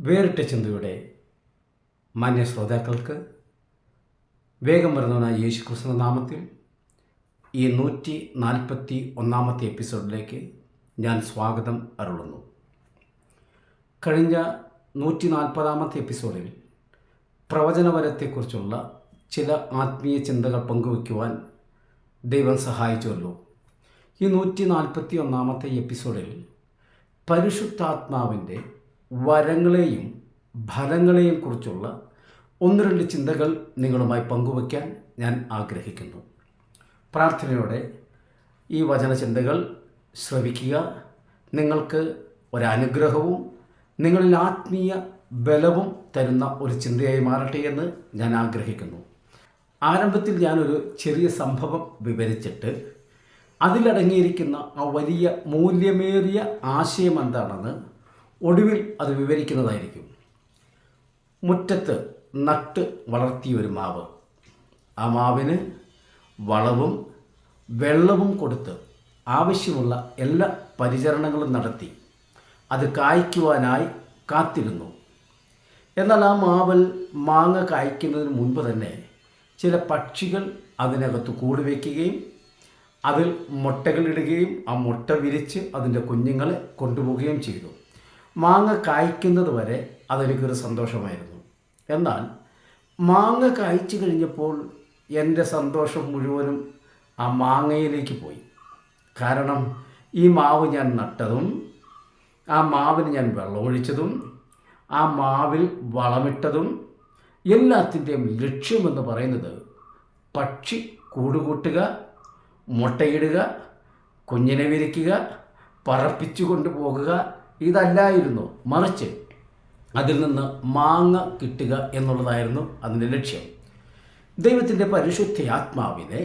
വേറിട്ട ചിന്തയുടെ മാന്യ ശ്രോതാക്കൾക്ക് വേഗം വരുന്നവനായ യേശു ക്രിസ്തുവിന്റെ നാമത്തിൽ ഈ 141 എപ്പിസോഡിലേക്ക് ഞാൻ സ്വാഗതം അരുളുന്നു. കഴിഞ്ഞ 140 എപ്പിസോഡിൽ പ്രവചനവരത്തെക്കുറിച്ചുള്ള ചില ആത്മീയ ചിന്തകൾ പങ്കുവയ്ക്കുവാൻ ദൈവം സഹായിച്ചുവല്ലോ. ഈ 141 എപ്പിസോഡിൽ പരിശുദ്ധാത്മാവിൻ്റെ വരങ്ങളെയും ഫലങ്ങളെയും കുറിച്ചുള്ള ഒന്ന് രണ്ട് ചിന്തകൾ നിങ്ങളുമായി പങ്കുവയ്ക്കാൻ ഞാൻ ആഗ്രഹിക്കുന്നു. പ്രാർത്ഥനയോടെ ഈ വചനചിന്തകൾ ശ്രവിക്കുക. നിങ്ങൾക്ക് ഒരനുഗ്രഹവും നിങ്ങളിൽ ആത്മീയ ബലവും തരുന്ന ഒരു ചിന്തയായി മാറട്ടെ എന്ന് ഞാൻ ആഗ്രഹിക്കുന്നു. ആരംഭത്തിൽ ഞാനൊരു ചെറിയ സംഭവം വിവരിച്ചിട്ട് അതിലടങ്ങിയിരിക്കുന്ന ആ വലിയ മൂല്യമേറിയ ആശയം എന്താണെന്ന് ഒടുവിൽ അത് വിവരിക്കുന്നതായിരിക്കും. മുറ്റത്ത് നട്ട് വളർത്തിയ ഒരു മാവ്, ആ മാവിന് വളവും വെള്ളവും കൊടുത്ത് ആവശ്യമുള്ള എല്ലാ പരിചരണങ്ങളും നടത്തി അത് കായ്ക്കുവാനായി കാത്തിരുന്നു. എന്നാൽ ആ മാവിൽ മാങ്ങ കായ്ക്കുന്നതിന് മുൻപ് തന്നെ ചില പക്ഷികൾ അതിനകത്ത് കൂടുവയ്ക്കുകയും അതിൽ മുട്ടകളിടുകയും ആ മുട്ട വിരിച്ച് അതിൻ്റെ കുഞ്ഞുങ്ങളെ കൊണ്ടുപോവുകയും ചെയ്തു. മാങ്ങ കായ്ക്കുന്നത് വരെ അതെനിക്കൊരു സന്തോഷമായിരുന്നു. എന്നാൽ മാങ്ങ കായ്ച്ചു കഴിഞ്ഞപ്പോൾ എൻ്റെ സന്തോഷം മുഴുവനും ആ മാങ്ങയിലേക്ക് പോയി. കാരണം ഈ മാവ് ഞാൻ നട്ടതും ആ മാവിന് ഞാൻ വെള്ളമൊഴിച്ചതും ആ മാവിൽ വളമിട്ടതും എല്ലാത്തിൻ്റെയും ലക്ഷ്യമെന്ന് പറയുന്നത് പക്ഷി കൂടുകൂട്ടുക, മുട്ടയിടുക, കുഞ്ഞിനെ വിരിക്കുക, പറപ്പിച്ചു കൊണ്ടുപോകുക ഇതല്ലായിരുന്നു. മറിച്ച് അതിൽ നിന്ന് മാങ്ങ കിട്ടുക എന്നുള്ളതായിരുന്നു അതിൻ്റെ ലക്ഷ്യം. ദൈവത്തിൻ്റെ പരിശുദ്ധ ആത്മാവിനെ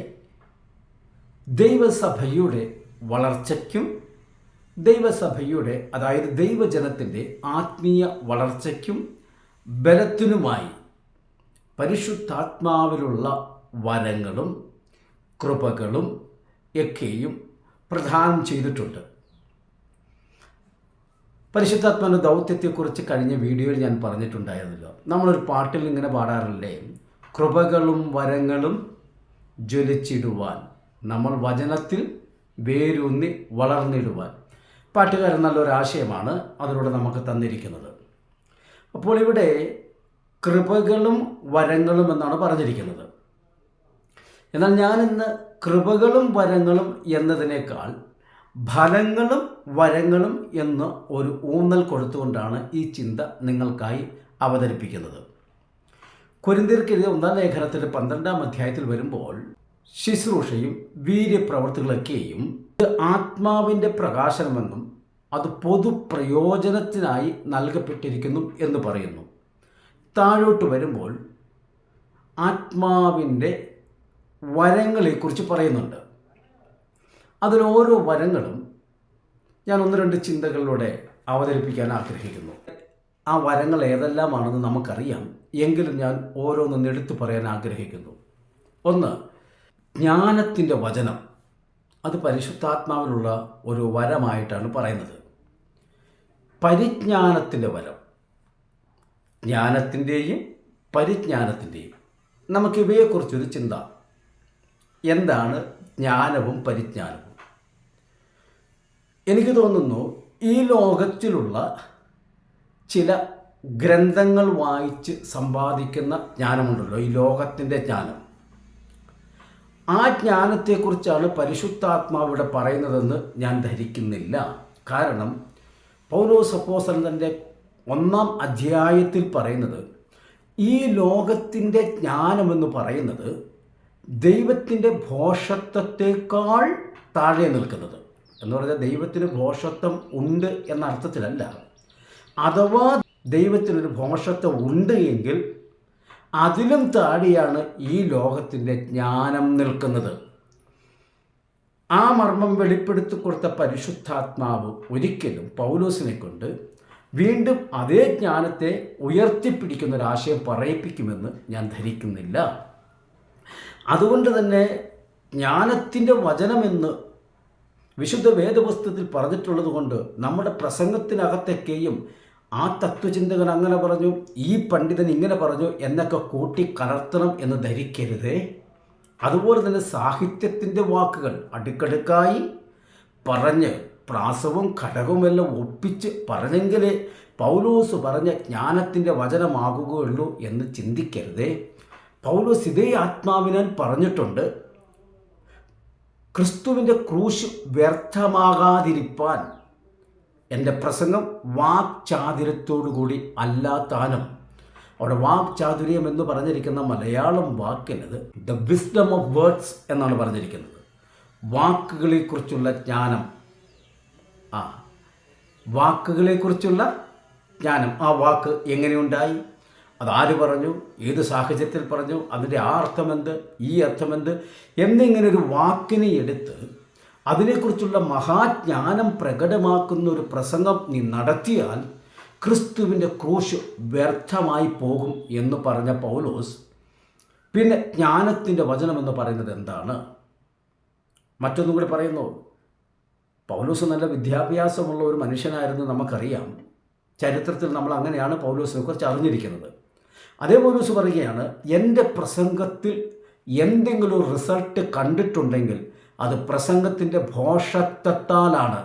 ദൈവസഭയുടെ വളർച്ചയ്ക്കും ദൈവസഭയുടെ അതായത് ദൈവജനത്തിൻ്റെ ആത്മീയ വളർച്ചയ്ക്കും ബലത്തിനുമായി പരിശുദ്ധാത്മാവിലുള്ള വരങ്ങളും കൃപകളും ഒക്കെയും പ്രദാനം ചെയ്തിട്ടുണ്ട്. പരിശുദ്ധാത്മാവിൻ്റെ ദൗത്യത്തെക്കുറിച്ച് കഴിഞ്ഞ വീഡിയോയിൽ ഞാൻ പറഞ്ഞിട്ടുണ്ടായിരുന്നല്ലോ. നമ്മളൊരു പാട്ടിൽ ഇങ്ങനെ പാടാറില്ലേ, കൃപകളും വരങ്ങളും ജ്വലിച്ചിടുവാൻ, നമ്മൾ വചനത്തിൽ വേരൂന്നി വളർന്നിടുവാൻ. പാട്ടുകാരൻ നല്ലൊരാശയമാണ് അതിലൂടെ നമുക്ക് തന്നിരിക്കുന്നത്. അപ്പോൾ ഇവിടെ കൃപകളും വരങ്ങളും എന്നാണ് പറഞ്ഞിരിക്കുന്നത്. എന്നാൽ ഞാനിന്ന് കൃപകളും വരങ്ങളും എന്നതിനേക്കാൾ ഫലങ്ങളും വരങ്ങളും എന്ന് ഒരു ഊന്നൽ കൊടുത്തുകൊണ്ടാണ് ഈ ചിന്ത നിങ്ങൾക്കായി അവതരിപ്പിക്കുന്നത്. കൊരിന്ത്യർക്കെഴുതിയ 1 ലേഖനത്തിൻ്റെ 12 അധ്യായത്തിൽ വരുമ്പോൾ ശുശ്രൂഷയും വീര്യപ്രവർത്തികളൊക്കെയും ആത്മാവിൻ്റെ പ്രകാശനമെന്നും അത് പൊതുപ്രയോജനത്തിനായി നൽകപ്പെട്ടിരിക്കുന്നു എന്ന് പറയുന്നു. താഴോട്ട് വരുമ്പോൾ ആത്മാവിൻ്റെ വരങ്ങളെക്കുറിച്ച് പറയുന്നുണ്ട്. അതിലോരോ വരങ്ങളും ഞാൻ 1-2 ചിന്തകളിലൂടെ അവതരിപ്പിക്കാൻ ആഗ്രഹിക്കുന്നു. ആ വരങ്ങൾ ഏതെല്ലാമാണെന്ന് നമുക്കറിയാം, എങ്കിലും ഞാൻ ഓരോന്നും എടുത്തു പറയാൻ ആഗ്രഹിക്കുന്നു. ഒന്ന്, ജ്ഞാനത്തിൻ്റെ വചനം. അത് പരിശുദ്ധാത്മാവിലുള്ള ഒരു വരമായിട്ടാണ് പറയുന്നത്. പരിജ്ഞാനത്തിൻ്റെ വരം, ജ്ഞാനത്തിൻ്റെയും പരിജ്ഞാനത്തിൻ്റെയും. നമുക്കിവയെക്കുറിച്ചൊരു ചിന്ത. എന്താണ് ജ്ഞാനവും പരിജ്ഞാനവും? എനിക്ക് തോന്നുന്നു ഈ ലോകത്തിലുള്ള ചില ഗ്രന്ഥങ്ങൾ വായിച്ച് സമ്പാദിക്കുന്ന ജ്ഞാനമുണ്ടല്ലോ, ഈ ലോകത്തിൻ്റെ ജ്ഞാനം. ആ ജ്ഞാനത്തെക്കുറിച്ചാണ് പരിശുദ്ധാത്മാവിടെ പറയുന്നതെന്ന് ഞാൻ ധരിക്കുന്നില്ല. കാരണം പൗലോസ് അപ്പോസ്തലൻ തൻ്റെ 1 അധ്യായത്തിൽ പറയുന്നത് ഈ ലോകത്തിൻ്റെ ജ്ഞാനമെന്ന് പറയുന്നത് ദൈവത്തിൻ്റെ ഭോഷത്വത്തേക്കാൾ താഴെ നിൽക്കുന്നത് എന്ന് പറഞ്ഞാൽ ദൈവത്തിന് ഭോഷത്വം ഉണ്ട് എന്ന അർത്ഥത്തിലല്ല. അഥവാ ദൈവത്തിനൊരു ഭോഷത്വം ഉണ്ട് എങ്കിൽ അതിലും താഴെയാണ് ഈ ലോകത്തിൻ്റെ ജ്ഞാനം നിൽക്കുന്നത്. ആ മർമ്മം വെളിപ്പെടുത്തി കൊടുത്ത പരിശുദ്ധാത്മാവ് ഒരിക്കലും പൗലോസിനെ കൊണ്ട് വീണ്ടും അതേ ജ്ഞാനത്തെ ഉയർത്തിപ്പിടിക്കുന്ന ഒരാശയം പറയിപ്പിക്കുമെന്ന് ഞാൻ ധരിക്കുന്നില്ല. അതുകൊണ്ട് തന്നെ ജ്ഞാനത്തിൻ്റെ വചനമെന്ന് വിശുദ്ധ വേദപുസ്തകത്തിൽ പറഞ്ഞിട്ടുള്ളത് കൊണ്ട് നമ്മുടെ പ്രസംഗത്തിനകത്തൊക്കെയും ആ തത്വചിന്തകൻ അങ്ങനെ പറഞ്ഞു, ഈ പണ്ഡിതൻ ഇങ്ങനെ പറഞ്ഞു എന്നൊക്കെ കൂട്ടിക്കലർത്തണം എന്ന് ധരിക്കരുതേ. അതുപോലെ തന്നെ സാഹിത്യത്തിൻ്റെ വാക്കുകൾ അടുക്കടുക്കായി പറഞ്ഞ് പ്രാസവും ഘടകവുമെല്ലാം ഒപ്പിച്ച് പറഞ്ഞെങ്കിലേ പൗലോസ് പറഞ്ഞ ജ്ഞാനത്തിൻ്റെ വചനമാകുകയുള്ളൂ എന്ന് ചിന്തിക്കരുതേ. പൗലോസ് ഇതേ ആത്മാവിനാൽ പറഞ്ഞിട്ടുണ്ട്, ക്രിസ്തുവിൻ്റെ ക്രൂശ് വ്യർത്ഥമാകാതിരിപ്പാൻ എൻ്റെ പ്രസംഗം വാക്ചാതുര്യത്തോടുകൂടി അല്ലാത്താനും. അവിടെ വാക്ചാതുര്യം എന്ന് പറഞ്ഞിരിക്കുന്ന മലയാളം വാക്കിനത് ദ വിസ്ഡം ഓഫ് വേർഡ്സ് എന്നാണ് പറഞ്ഞിരിക്കുന്നത്. വാക്കുകളെക്കുറിച്ചുള്ള ജ്ഞാനം. വാക്കുകളെക്കുറിച്ചുള്ള ജ്ഞാനം. ആ വാക്ക് എങ്ങനെയുണ്ടായി, അതാര് പറഞ്ഞു, ഏത് സാഹചര്യത്തിൽ പറഞ്ഞു, അതിൻ്റെ ആ അർത്ഥമെന്ത്, ഈ അർത്ഥമെന്ത് എന്നിങ്ങനെ ഒരു വാക്കിനെ എടുത്ത് അതിനെക്കുറിച്ചുള്ള മഹാജ്ഞാനം പ്രകടമാക്കുന്ന ഒരു പ്രസംഗം നീ നടത്തിയാൽ ക്രിസ്തുവിൻ്റെ ക്രൂശ് വ്യർത്ഥമായി പോകും എന്ന് പറഞ്ഞ പൗലോസ് പിന്നെ ജ്ഞാനത്തിൻ്റെ വചനമെന്ന് പറയുന്നത് എന്താണ്? മറ്റൊന്നും കൂടി പറയുന്നു. പൗലോസ് നല്ല വിദ്യാഭ്യാസമുള്ള ഒരു മനുഷ്യനായിരുന്നു, നമുക്കറിയാം. ചരിത്രത്തിൽ നമ്മൾ അങ്ങനെയാണ് പൗലോസിനെ കുറിച്ച് അറിഞ്ഞിരിക്കുന്നത്. അതേ പൗലോസ് പറയുകയാണ്, എൻ്റെ പ്രസംഗത്തിൽ എന്തെങ്കിലും റിസൾട്ട് കണ്ടിട്ടുണ്ടെങ്കിൽ അത് പ്രസംഗത്തിൻ്റെ ഭോഷത്വത്താലാണ്.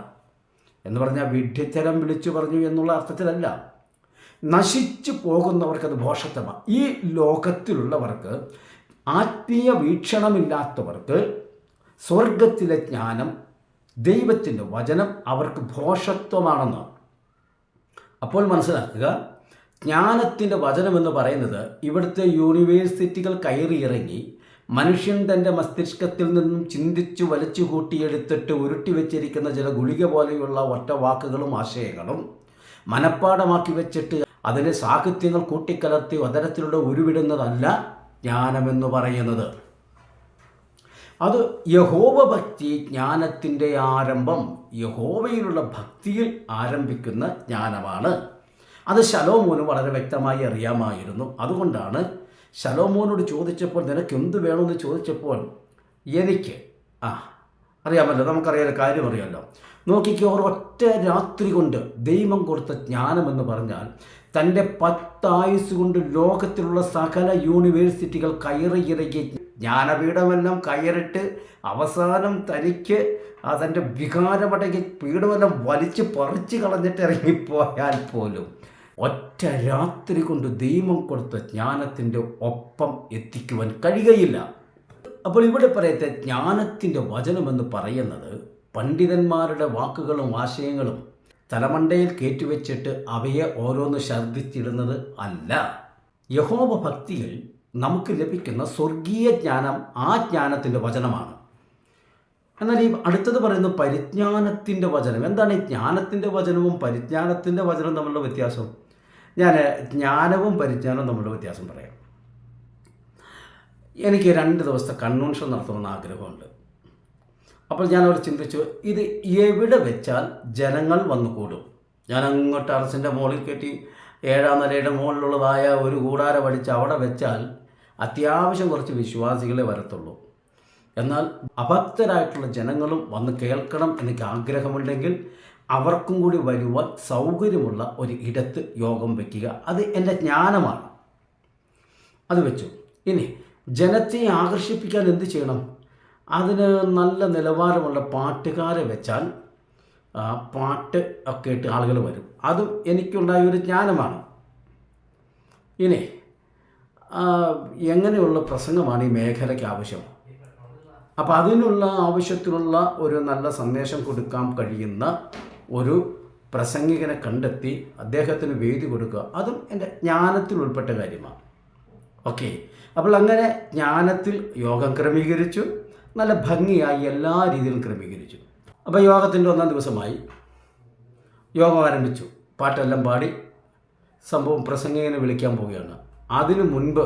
എന്ന് പറഞ്ഞാൽ വിഡ്ഢിത്തരം വിളിച്ചു പറഞ്ഞു എന്നുള്ള അർത്ഥത്തിലല്ല. നശിച്ചു പോകുന്നവർക്കത് ഭോഷത്വമാണ്. ഈ ലോകത്തിലുള്ളവർക്ക്, ആത്മീയ വീക്ഷണമില്ലാത്തവർക്ക് സ്വർഗത്തിലെ ജ്ഞാനം, ദൈവത്തിൻ്റെ വചനം അവർക്ക് ഭോഷത്വമാണെന്ന്. അപ്പോൾ മനസ്സിലാക്കുക, ജ്ഞാനത്തിൻ്റെ വചനമെന്ന് പറയുന്നത് ഇവിടുത്തെ യൂണിവേഴ്സിറ്റികൾ കയറിയിറങ്ങി മനുഷ്യൻ തൻ്റെ മസ്തിഷ്കത്തിൽ നിന്നും ചിന്തിച്ചു വലിച്ചു കൂട്ടിയെടുത്തിട്ട് ഉരുട്ടി വെച്ചിരിക്കുന്ന ചില ഗുളിക പോലെയുള്ള ഒറ്റ വാക്കുകളും ആശയങ്ങളും മനഃപ്പാടമാക്കി വെച്ചിട്ട് അതിലെ സാഹിത്യങ്ങൾ കൂട്ടിക്കലർത്തി അതരത്തിലൂടെ ഉരുവിടുന്നതല്ല ജ്ഞാനമെന്ന് പറയുന്നത്. അത് യഹോവ ഭക്തി ജ്ഞാനത്തിൻ്റെ ആരംഭം. യഹോവയിലുള്ള ഭക്തിയിൽ ആരംഭിക്കുന്ന ജ്ഞാനമാണ്. അത് ശലോമോന് വളരെ വ്യക്തമായി അറിയാമായിരുന്നു. അതുകൊണ്ടാണ് ശലോമോനോട് ചോദിച്ചപ്പോൾ നിനക്ക് എന്ത് വേണമെന്ന് ചോദിച്ചപ്പോൾ എനിക്ക് അറിയാമല്ലോ, നമുക്കറിയാലോ, കാര്യം അറിയാമല്ലോ. നോക്കിക്കോ, ഒറ്റ രാത്രി കൊണ്ട് ദൈവം കൊടുത്ത ജ്ഞാനമെന്ന് പറഞ്ഞാൽ തൻ്റെ 10 ആയുസ് കൊണ്ട് ലോകത്തിലുള്ള സകല യൂണിവേഴ്സിറ്റികൾ കയറിയിറങ്ങി ജ്ഞാനപീഠമെല്ലാം കയറിട്ട് അവസാനം തനിക്ക് തൻ്റെ വികാരമടങ്ങി പീഠമെല്ലാം വലിച്ച് പറിച്ച് കളഞ്ഞിട്ട് ഇറങ്ങിപ്പോയാൽ പോലും ഒറ്റ രാത്രി കൊണ്ട് ദൈവം കൊടുത്ത ജ്ഞാനത്തിൻ്റെ ഒപ്പം എത്തിക്കുവാൻ കഴിയുകയില്ല. അപ്പോൾ ഇവിടെ പറയത്തെ ജ്ഞാനത്തിൻ്റെ വചനമെന്ന് പറയുന്നത് പണ്ഡിതന്മാരുടെ വാക്കുകളും ആശയങ്ങളും തലമണ്ടയിൽ കയറ്റിവെച്ചിട്ട് അവയെ ഓരോന്ന് ഛർദ്ദിച്ചിടുന്നത് അല്ല. യഹോവ ഭക്തിയിൽ നമുക്ക് ലഭിക്കുന്ന സ്വർഗീയ ജ്ഞാനം ആ ജ്ഞാനത്തിൻ്റെ വചനമാണ്. എന്നാൽ ഈ അടുത്തത് പറയുന്നത് പരിജ്ഞാനത്തിൻ്റെ വചനം. എന്താണ് ഈ ജ്ഞാനത്തിൻ്റെ വചനവും പരിജ്ഞാനത്തിൻ്റെ വചനവും തമ്മിലുള്ള വ്യത്യാസം? ഞാൻ ജ്ഞാനവും പരിജ്ഞാനവും തമ്മിലുള്ള വ്യത്യാസം പറയാം. എനിക്ക് 2 ദിവസത്തെ കൺവെൻഷൻ നടത്തണമെന്ന് ആഗ്രഹമുണ്ട്. അപ്പോൾ ഞാനവിടെ ചിന്തിച്ചു, ഇത് എവിടെ വെച്ചാൽ ജനങ്ങൾ വന്നു കൂടും? ഞാൻ അങ്ങോട്ട് ടെറസിൻ്റെ മുകളിൽ കയറ്റി 7ാം നിലയുടെ മുകളിലുള്ളതായ ഒരു കൂടാരം അടിച്ച് അവിടെ വെച്ചാൽ അത്യാവശ്യം കുറച്ച് വിശ്വാസികളെ വരത്തുള്ളൂ. എന്നാൽ അഭക്തരായിട്ടുള്ള ജനങ്ങളും വന്ന് കേൾക്കണം എനിക്ക് ആഗ്രഹമുണ്ടെങ്കിൽ അവർക്കും കൂടി വരുവാൻ സൗകര്യമുള്ള ഒരു ഇടത്ത് യോഗം വയ്ക്കുക. അത് എൻ്റെ ജ്ഞാനമാണ്. അത് വെച്ചു. ഇനി ജനത്തെ ആകർഷിപ്പിക്കാൻ എന്ത് ചെയ്യണം? അതിന് നല്ല നിലവാരമുള്ള പാട്ടുകാരെ വെച്ചാൽ പാട്ട് ഒക്കെ ഇട്ട് ആളുകൾ വരും. അതും എനിക്കുണ്ടായ ഒരു ജ്ഞാനമാണ്. ഇനി എങ്ങനെയുള്ള പ്രസംഗമാണ് ഈ മേഖലയ്ക്ക് ആവശ്യം? അപ്പോൾ അതിനുള്ള ആവശ്യത്തിനുള്ള ഒരു നല്ല സന്ദേശം കൊടുക്കാൻ കഴിയുന്ന ഒരു പ്രസംഗികനെ കണ്ടെത്തി അദ്ദേഹത്തിന് വേദി കൊടുക്കുക. അതും എൻ്റെ ജ്ഞാനത്തിൽ ഉൾപ്പെട്ട കാര്യമാണ്. ഓക്കെ, അപ്പോൾ അങ്ങനെ ജ്ഞാനത്തിൽ യോഗം ക്രമീകരിച്ചു, നല്ല ഭംഗിയായി എല്ലാ രീതിയിലും ക്രമീകരിച്ചു. അപ്പോൾ യോഗത്തിൻ്റെ 1ാം ദിവസമായി. യോഗം ആരംഭിച്ചു. പാട്ടെല്ലാം പാടി സംഭവം പ്രസംഗികനെ വിളിക്കാൻ പോവുകയാണ്. അതിനു മുൻപ്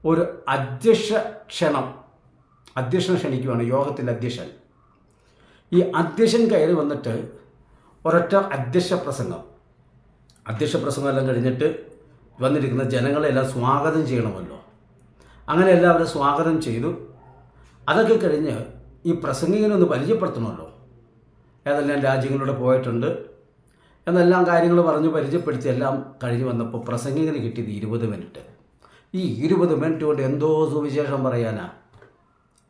ഒരു അധ്യക്ഷനെ ക്ഷണിക്കുകയാണ്. യോഗത്തിൻ്റെ അധ്യക്ഷൻ. ഈ അധ്യക്ഷൻ കയറി വന്നിട്ട് ഒരൊറ്റ അധ്യക്ഷ പ്രസംഗം എല്ലാം കഴിഞ്ഞിട്ട് വന്നിരിക്കുന്ന ജനങ്ങളെല്ലാം സ്വാഗതം ചെയ്യണമല്ലോ. അങ്ങനെ എല്ലാവരും സ്വാഗതം ചെയ്തു. അതൊക്കെ കഴിഞ്ഞ് ഈ പ്രസംഗികനൊന്ന് പരിചയപ്പെടുത്തണമല്ലോ. ഏതെല്ലാം രാജ്യങ്ങളിലൂടെ പോയിട്ടുണ്ട് എന്നെല്ലാം കാര്യങ്ങൾ പറഞ്ഞ് പരിചയപ്പെടുത്തി എല്ലാം കഴിഞ്ഞ് വന്നപ്പോൾ പ്രസംഗികന് കിട്ടിയത് 20 മിനിറ്റ്. ഈ 20 മിനിറ്റ് കൊണ്ട് എന്തോ സുവിശേഷം പറയാനാ,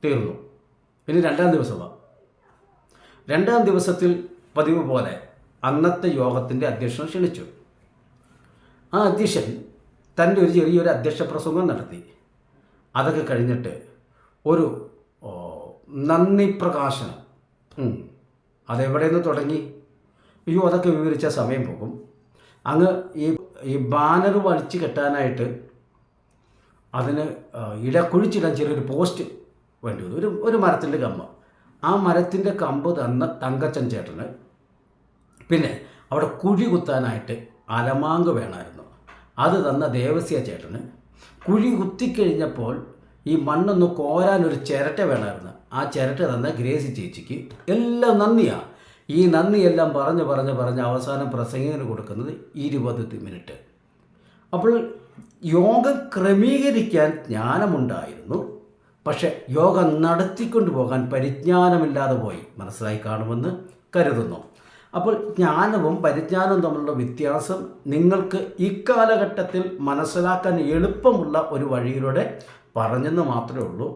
തീർന്നു. ഇനി 2-ാം ദിവസമാണ്. 2-ാം ദിവസത്തിൽ പതിവ് പോലെ അന്നത്തെ യോഗത്തിൻ്റെ അധ്യക്ഷൻ ക്ഷണിച്ചു. ആ അധ്യക്ഷൻ തൻ്റെ ഒരു ചെറിയൊരു അധ്യക്ഷ പ്രസംഗം നടത്തി. അതൊക്കെ കഴിഞ്ഞിട്ട് ഒരു നന്ദി പ്രകാശനം. അതെവിടെ നിന്ന് തുടങ്ങി? അയ്യോ, അതൊക്കെ വിവരിച്ച സമയം പോകും. അങ്ങ് ഈ ബാനർ വലിച്ചു കെട്ടാനായിട്ട് അതിന് കുഴിച്ചിടാൻ ചെറിയൊരു പോസ്റ്റ് വേണ്ടി വന്നു. ഒരു മരത്തിൻ്റെ കമ്പ്. ആ മരത്തിൻ്റെ കമ്പ് തന്ന തങ്കച്ചൻ ചേട്ടന് പിന്നെ അവിടെ കുഴി കുത്താനായിട്ട് അലമാങ്ക് വേണമായിരുന്നു. അത് തന്ന ദേവസ്യ ചേട്ടന് കുഴി കുത്തിക്കഴിഞ്ഞപ്പോൾ ഈ മണ്ണൊന്ന് കോരാനൊരു ചിരട്ട വേണമായിരുന്നു. ആ ചിരട്ട തന്ന ഗ്രേസി ചേച്ചിക്ക് എല്ലാം നന്ദിയാണ്. ഈ നന്ദിയെല്ലാം പറഞ്ഞ് അവസാനം പ്രസംഗികന് കൊടുക്കുന്നത് 20 മിനിറ്റ്. അപ്പോൾ യോഗം ക്രമീകരിക്കാൻ ജ്ഞാനമുണ്ടായിരുന്നു, പക്ഷെ യോഗം നടത്തിക്കൊണ്ടു പോകാൻ പരിജ്ഞാനമില്ലാതെ പോയി. മനസ്സിലായി കാണുമെന്ന് കരുതുന്നു. അപ്പോൾ ജ്ഞാനവും പരിജ്ഞാനവും തമ്മിലുള്ള വ്യത്യാസം നിങ്ങൾക്ക് ഇക്കാലഘട്ടത്തിൽ മനസ്സിലാക്കാൻ എളുപ്പമുള്ള ഒരു വഴിയിലൂടെ പറഞ്ഞെന്ന് മാത്രമേ ഉള്ളൂ.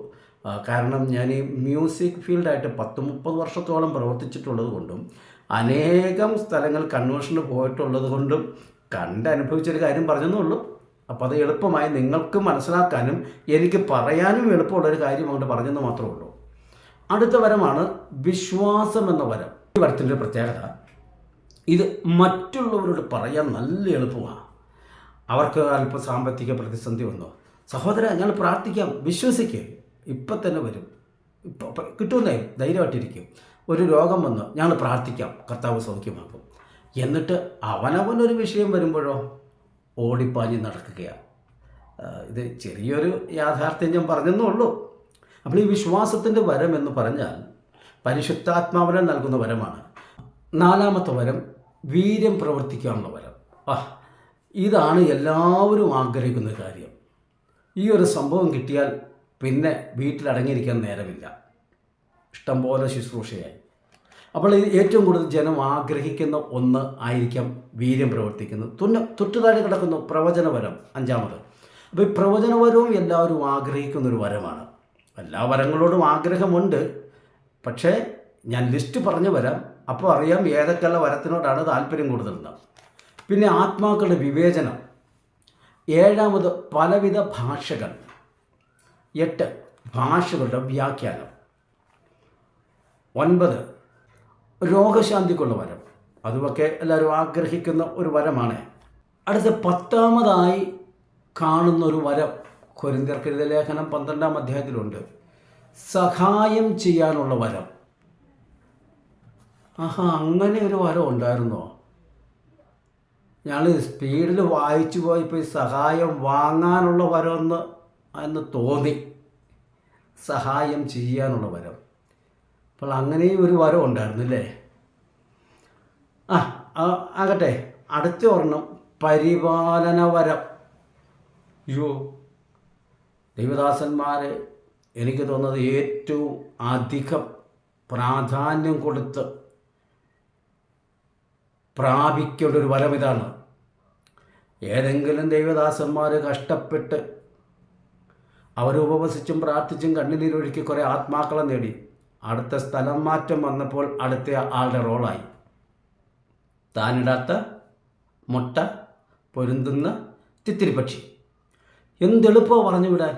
കാരണം ഞാൻ ഈ മ്യൂസിക് ഫീൽഡായിട്ട് 10-30 വർഷത്തോളം പ്രവർത്തിച്ചിട്ടുള്ളത് കൊണ്ടും അനേകം സ്ഥലങ്ങൾ കൺവെൻഷന് പോയിട്ടുള്ളത് കൊണ്ടും കണ്ടനുഭവിച്ചൊരു കാര്യം പറഞ്ഞെന്നേ ഉള്ളൂ. അപ്പോൾ അത് എളുപ്പമായി നിങ്ങൾക്ക് മനസ്സിലാക്കാനും എനിക്ക് പറയാനും എളുപ്പമുള്ളൊരു കാര്യം അങ്ങോട്ട് പറഞ്ഞെന്ന് മാത്രമേ ഉള്ളൂ. അടുത്ത വരമാണ് വിശ്വാസം എന്ന വരം. ഈ വരത്തിൻ്റെ പ്രത്യേകത, ഇത് മറ്റുള്ളവരോട് പറയാൻ നല്ല എളുപ്പമാണ്. അവർക്ക് അല്പം സാമ്പത്തിക പ്രതിസന്ധി വന്നു, സഹോദര ഞങ്ങൾ പ്രാർത്ഥിക്കാം, വിശ്വസിക്കുക, ഇപ്പം തന്നെ വരും, ഇപ്പം കിട്ടുന്നേ, ധൈര്യമായിട്ടിരിക്കും. ഒരു രോഗം വന്നു, ഞങ്ങൾ പ്രാർത്ഥിക്കാം, കർത്താവ് സൗഖ്യമാക്കും. എന്നിട്ട് അവനവനൊരു വിഷയം വരുമ്പോഴോ ഓടിപ്പാഞ്ഞ് നടക്കുകയാണ്. ഇത് ചെറിയൊരു യാഥാർത്ഥ്യം ഞാൻ പറഞ്ഞെന്നേ ഉള്ളൂ. അപ്പോൾ ഈ വിശ്വാസത്തിൻ്റെ വരം എന്ന് പറഞ്ഞാൽ പരിശുദ്ധാത്മാവിനെ നൽകുന്ന വരമാണ്. 4-ാമത്തെ വരം വീര്യം പ്രവർത്തിക്കാനുള്ള വരം. ഇതാണ് എല്ലാവരും ആഗ്രഹിക്കുന്ന കാര്യം. ഈ ഒരു സംഭവം കിട്ടിയാൽ പിന്നെ വീട്ടിലടങ്ങിയിരിക്കാൻ നേരമില്ല, ഇഷ്ടംപോലെ ശുശ്രൂഷയായി. അപ്പോൾ ഏറ്റവും കൂടുതൽ ജനം ആഗ്രഹിക്കുന്ന ഒന്ന് ആയിരിക്കാം വീര്യം പ്രവർത്തിക്കുന്നത്. തൊട്ടുതാഴെ കിടക്കുന്നു പ്രവചനവരം, 5-ാമത്. അപ്പോൾ ഈ പ്രവചനവരവും എല്ലാവരും ആഗ്രഹിക്കുന്നൊരു വരമാണ്. എല്ലാ വരങ്ങളോടും ആഗ്രഹമുണ്ട്, പക്ഷേ ഞാൻ ലിസ്റ്റ് പറഞ്ഞു വരാം, അപ്പോൾ അറിയാം ഏതൊക്കെയുള്ള വരത്തിനോടാണ് താല്പര്യം കൂടുതലെന്ന്. പിന്നെ ആത്മാക്കളുടെ വിവേചനം. 7-ാമത് പലവിധ ഭാഷകൾ. 8 ഭാഷകളുടെ വ്യാഖ്യാനം. 9 രോഗശാന്തിക്കുള്ള വരം. അതുമൊക്കെ എല്ലാവരും ആഗ്രഹിക്കുന്ന ഒരു വരമാണ്. അടുത്ത 10-ാമതായി കാണുന്നൊരു വരം കൊരിന്ത്യർക്കെഴുതിയ ലേഖനം 12-ാം അധ്യായത്തിലുണ്ട്. സഹായം ചെയ്യാനുള്ള വരം. അങ്ങനെ ഒരു വരം ഉണ്ടായിരുന്നോ? ഞങ്ങൾ സ്പീഡിൽ വായിച്ചു പോയപ്പോൾ ഈ സഹായം വാങ്ങാനുള്ള വരം എന്ന് തോന്നി. സഹായം ചെയ്യാനുള്ള വരം. അപ്പോൾ അങ്ങനെയും ഒരു വരം ഉണ്ടായിരുന്നില്ലേ? ആകട്ടെ, അടുത്ത ഒരെണ്ണം പരിപാലന വരം. ദൈവദാസന്മാർ എനിക്ക് തോന്നുന്നത് ഏറ്റവും അധികം പ്രാധാന്യം കൊടുത്ത് പ്രാപിക്കേണ്ട ഒരു വരം ഇതാണ്. ഏതെങ്കിലും ദൈവദാസന്മാർ കഷ്ടപ്പെട്ട് അവർ ഉപവസിച്ചും പ്രാർത്ഥിച്ചും കണ്ണുനീരൊഴുക്കി കുറേ ആത്മാക്കളെ നേടി, അടുത്ത സ്ഥലം മാറ്റം വന്നപ്പോൾ അടുത്ത ആളുടെ റോളായി. താനിടാത്ത മുട്ട പൊരുന്തുന്ന തിത്തിരിപ്പക്ഷി. എന്തെളുപ്പമാണ് പറഞ്ഞു വിടാൻ.